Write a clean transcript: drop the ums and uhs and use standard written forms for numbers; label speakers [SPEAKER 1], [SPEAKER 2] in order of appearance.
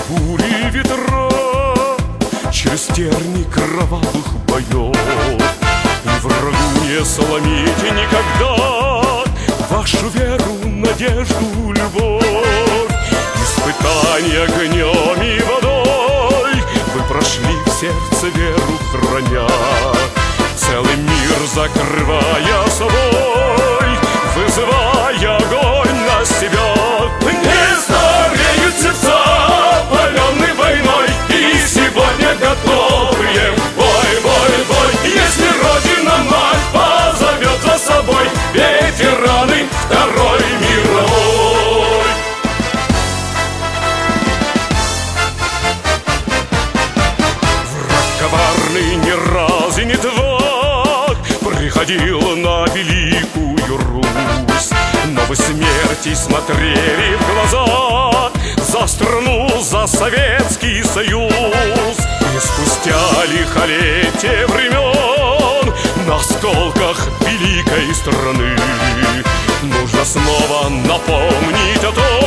[SPEAKER 1] бури ветра, через терни кровавых боев. И врагу не сломите никогда вашу веру, надежду, любовь. Испытания огнем и водой вы прошли в сердце веру храня, целый мир закрывая собой, вызывая огонь на себя. Не стареют сердца, палены войной, и сегодня готовые бой, бой, бой. Если Родина мать позовет за собой ветераны Второй мировой. Враг коварный не раз и не два приходил на великую Русь, но вы смерти смотрели в глаза за страну, за Советский Союз. И спустя лихолетие времен на осколках великой страны нужно снова напомнить о том,